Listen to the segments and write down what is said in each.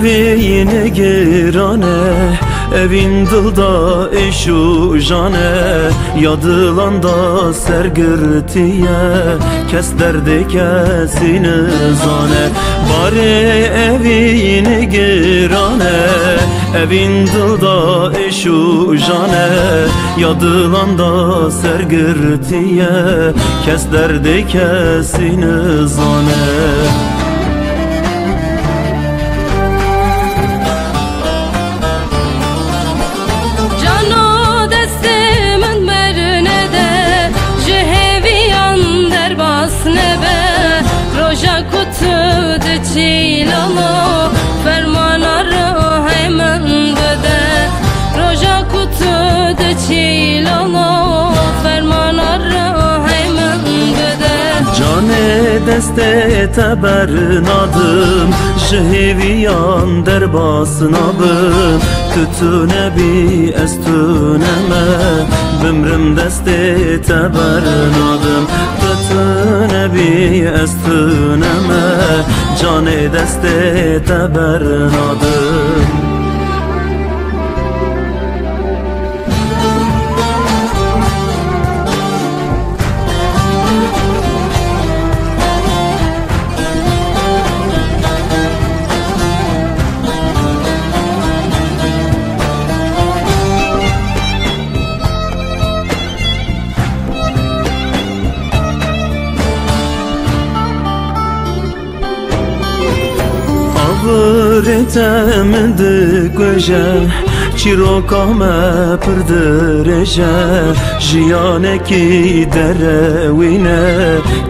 Evine girane, evin dılda eşu jane, yadılanda sergirtiye, kes derdi kesini zane. Bari evine girane, evin dılda eşu jane, yadılanda sergirtiye, kes derdi kesini zane. Çilalo fermanları hemen dede, roja kutu de çilalo fermanları hemen dede. Cane deste tebernadım, jheviyan derbasnabım, tütüne bi estüneme, bimrim deste tebernadım, tütüne bi estüneme, cane deste tebernadım. Vretemde göje, çiroka me pırdıreje, jiyane ki derevine,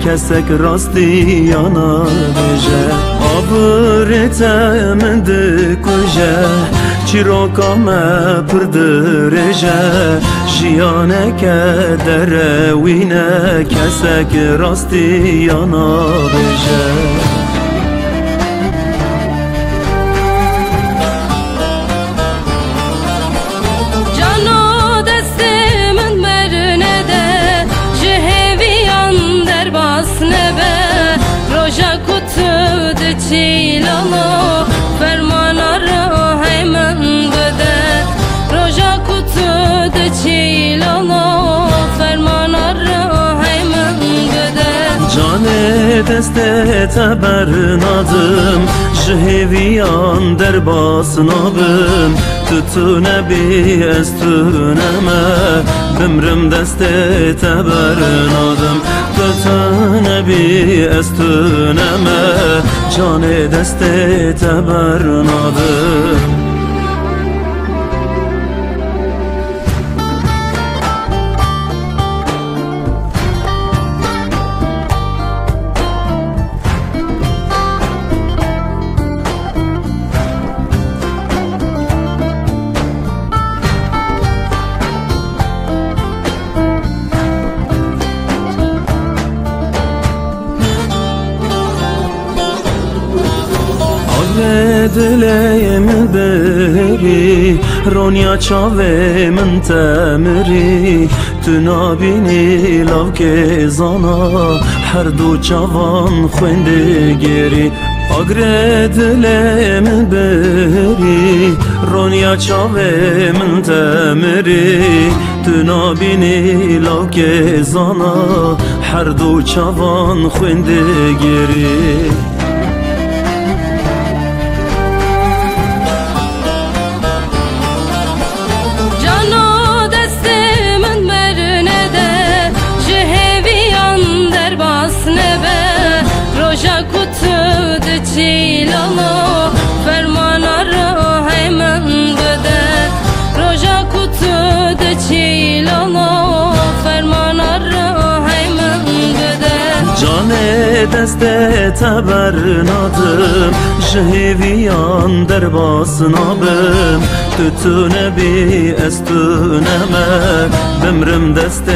kesek rasti yana beje. Vretemde göje, çiroka me pırdıreje, jiyane ki derevine, kesek rasti yana beje. Çilalo fermanları hemen dede, roja kutu de çilalo fermanları hemen dede. Cane deste tebernadım, jheviyan derbasnabım, tütüne bi estüneme, bimrim deste tebernadım, tütüne bi estüneme, cane deste tebernadım. Dileğim beri, ronya çavemin temiri, tünabini lav kezana, her du çavan khwende geri. Agre dileğim beri, ronya çavemin temiri, tünabini lav kezana, her du çavan khwende geri. Çilalo fermanları hemen dede, roja kutu de çilalo fermanları hemen dede. Cane deste tebernadım, jheviyan derbasnabım, تو نبی از تو نمه بمرم دست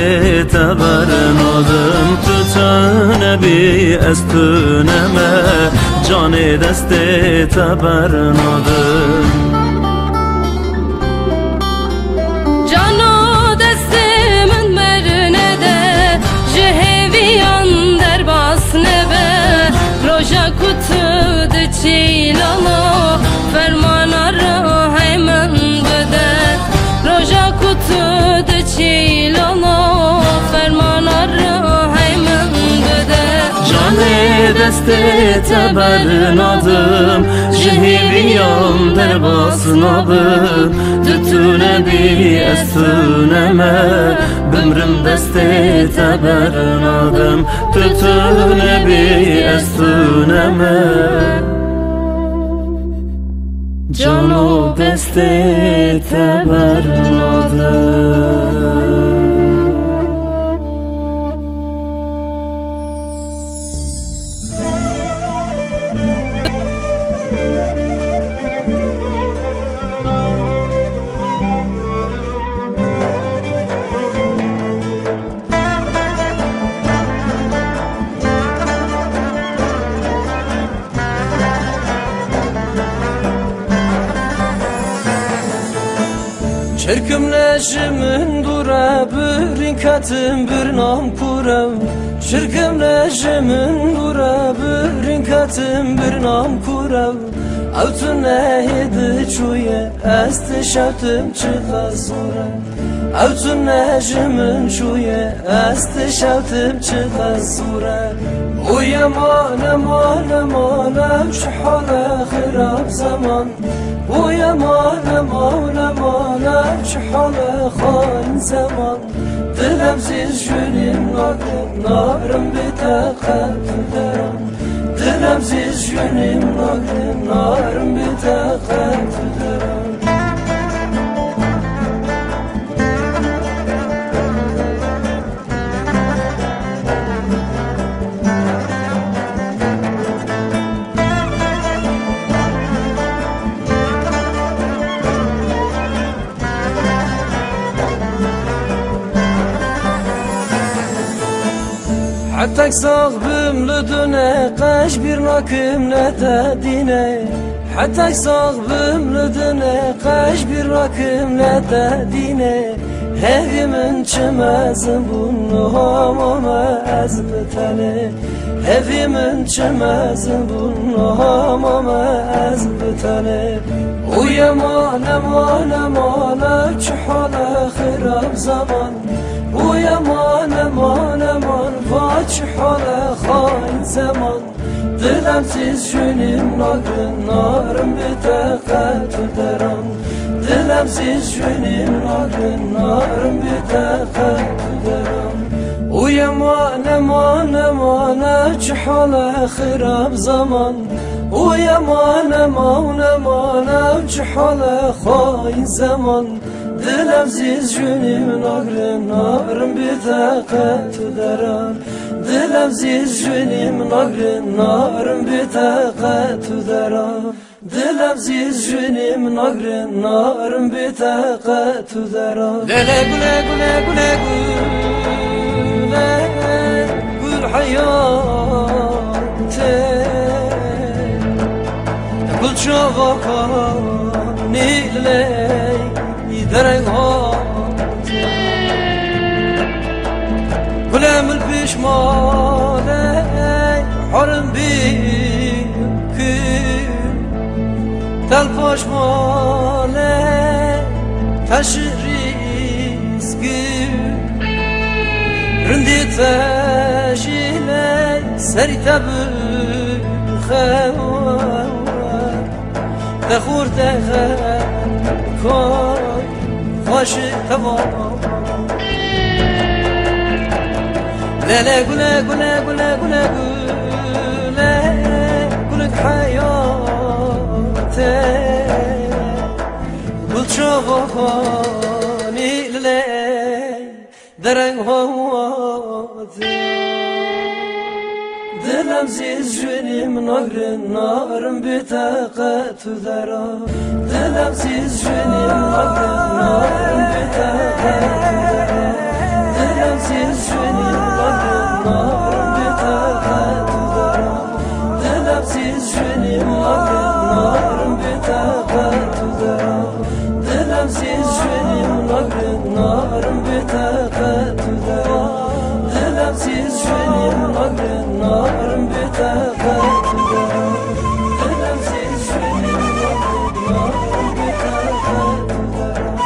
تبرنادم تو نبی از تو نمه جان دست تبرنادم جانو دست من مرنه ده جهویان در باس نبه روژا کتو ده چیلالا فرمانا راه من بده روژا کتو ده چیلالا فرمانا راه من بده جان دست تبرنادم جهویان در باس نابم تو نبی از تو نمه بمرم دست تبرنادم تو نبی از تو نمه جانو دست تبرنادم Çerkim neşimin dura bir katım bir nam kuram Çerkim neşimin dura bir katım bir nam kuram Avtu nehidi çuye esti şavtım çıka sura Avtu neşimin çuye esti şavtım çıka sura Uyama neman neman şuhala khirab zaman ويا مولا شحال خاين زمان دلم زيز جنين نارم بتاقت درم دلم زيز جنين نارم بتاقت درم حتى صاغبم لدنا قاش برناكم نتادينا حتى صاغبم لدنا قاش برناكم نتادينا هذي من شمازن بنهم وما أزبتني هذي من شمازن بنهم وما أزبتني ويا مانا شحال خراب زمان ويا مانا فاç حالا خاين زمان دلم زيز جنين نارم بتاقت درم دلم زيز جنين نارم بتاقت درم ويا مانا حالا خراب زمان ويا مانا حالا خاين زمان دلم زيز جنين نارم بتاقت درم دلم زيز جنين نارم بتاقت درم دلم زيز جنين نارم بتاقت درم لا لا قولا قولا قولا قولا قول حياتي قول شغفاني لي درجات كلام البشمالي حرم بيك تلفاش مالي تشريسك رندي تشيلي سري تبخوار تخور تخور خوشی تمام لا لا قولا قولا قولا قولا قولا قولك حياتي قلت شغفاني للي درن هواتي دلم زيز جني من نارم بتاقت درا دلم زيز جني دلمسیز جونیم نگرد نارم بتاقت دارم دلمسیز جونیم نگرد نارم بتاقت دارم دلمسیز جونیم نگرد نارم بتاقت دارم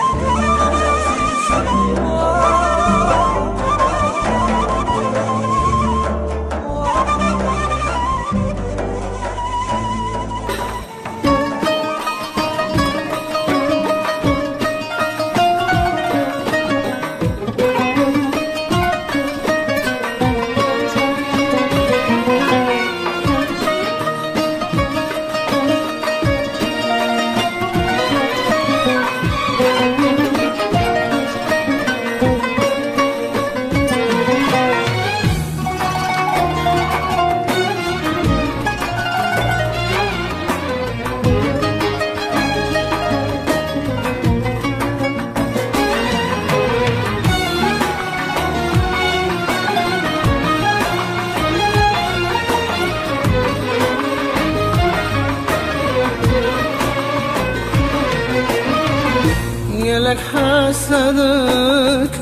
لك حسدك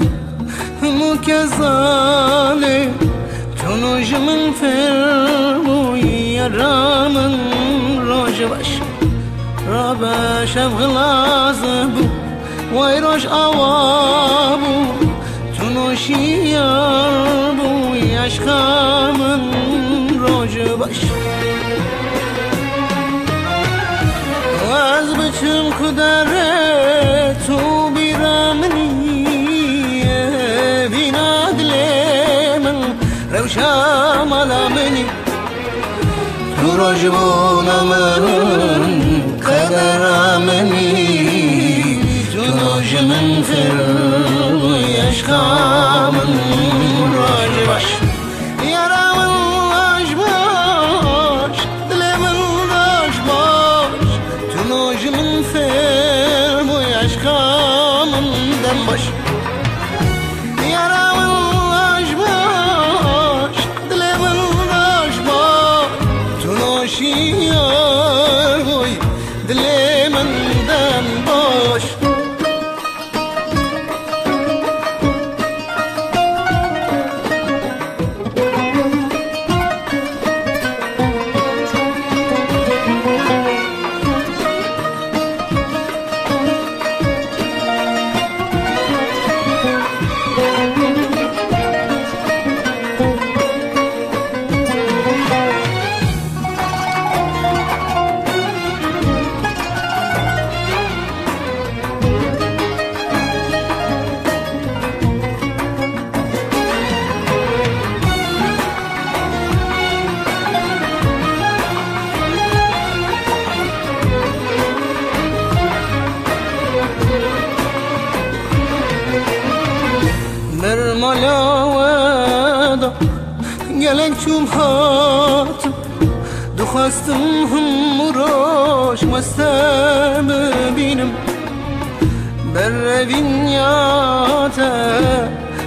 مكزالي تنوج من فرمو يرامن روجبش رابش افغلازبو ويروش اوابو تنوشي يربو يشخامن روجبش واز بچم كدره تو بیرامنی بیناد لیمن روشا ملامنی تو رجبون من قدرامنی تو نجمن فرو یشخامن راجبش یارامن راجباش دلمن راجباش تو نجمن فرو یشخامن دنباش یارامن راجباش دلمن راجباش تو نوشی یاروی دلمن دنباش برمالا ودا گلک چوم هاتم دخواستم هم روش مستم ببینم بر بینیاته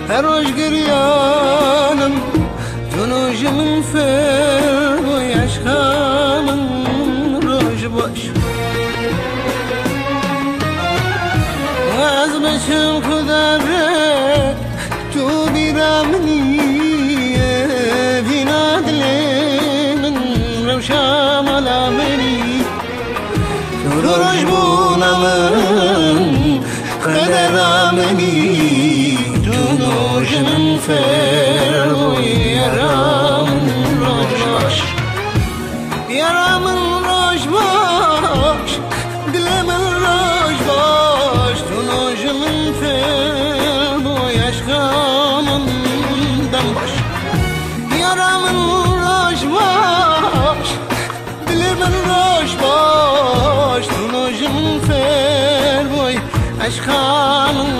هر روش گریانم تنوش من فرد و یشخامن روش باش از بچم کدره تو بیرامنی بیناد لیمن روشا ملامنی تو رجبون من قدرامنی تو نوجمن فرو یرامن روش یرامن روش باش دلمن روش باش تو نوجمن فرو یشخامن دنباش یارامن روش باش دلمن روش باش تو نوجمن فرو یشخامن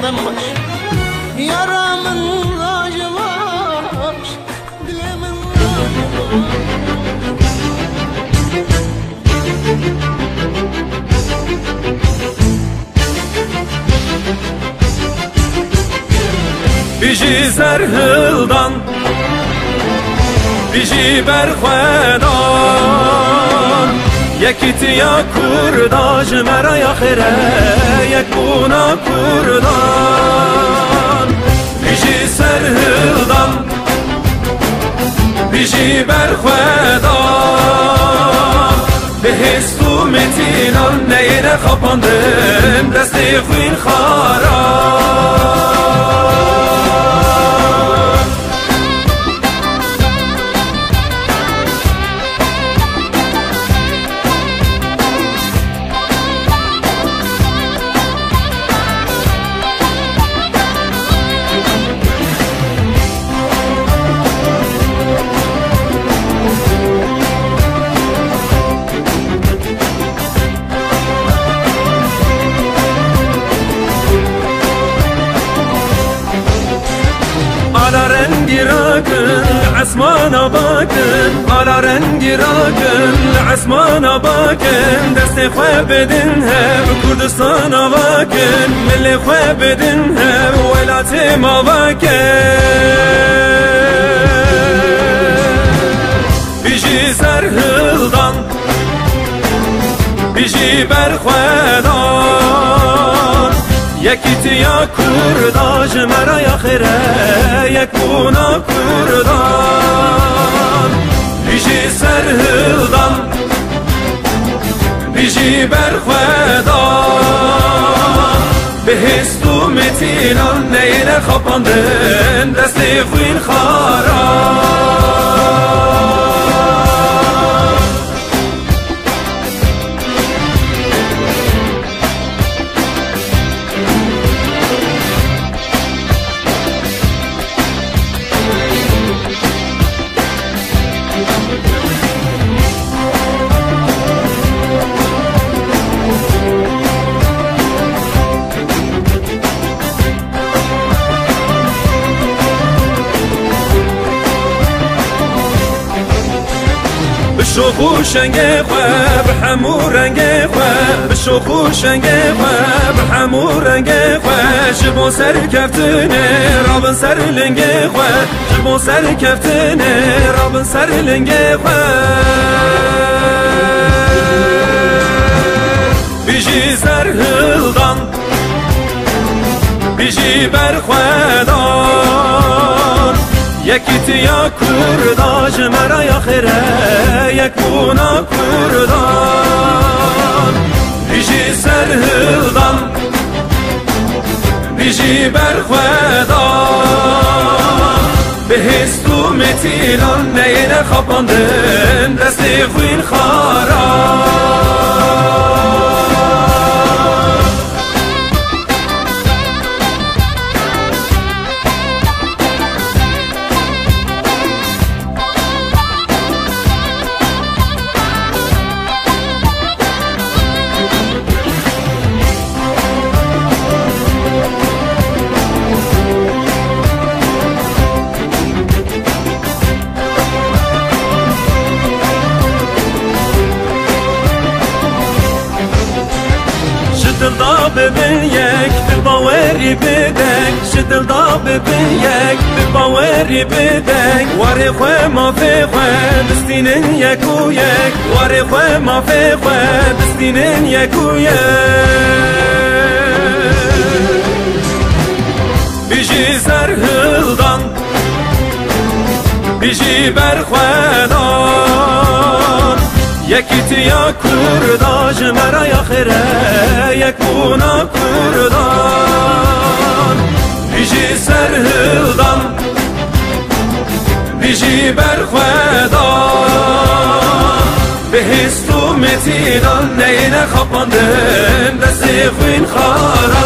دنباش یارامن روش باش دلمن روش بیجی سرهلدان بیجی برخوادان یکی تیا کرداج مرای خیره یک بونا کردان بیجی سرهلدان بیجی برخوادان به هستو متینان نیره خپاندن دستی خوین خاران على رنگی راکن عسمانا باکن على رنگی راکن عسمانا باکن دست خواه بدن هم کردستانا باکن ملی خواه بدن هم ولات ما باکن بیجی سرهلدان بیجی برخوادان یکی تیا کرداج مرای خیره یک بونا کردان بیجی سرهلدان بیجی برخوادان به هستو متینان نیره خپاندن دستی خوین خاران بشوخو شنگه خواه بحمو رنگه خواه بشوخو شنگه خواه بحمو رنگه خواه جبو سر کفتنه رابن سر لنگه خواه جبو سر کفتنه رابن سر لنگه خواه بیجی سرهلدان بیجی برخوادان یکی تیا کرداج مرای خیره یک بونا کردان بیجی سرهلدان بیجی برخوادان به هستو متینان نیره خپاندن دستی خوین خاران دلدا ببین یک باوری بدک شدلدا ببین یک باوری بدک واری خواه ما فی خواه دستینن یکو یک واری خواه ما فی خواه دستینن یکو یک بیجی سرهلدان بیجی برخوادان یکی تیا کرداج مرای خیره یک بونا کردان بیجی سرهلدان بیجی برخوادان به هستو متینان نیره خپاندن دستی خوین خاران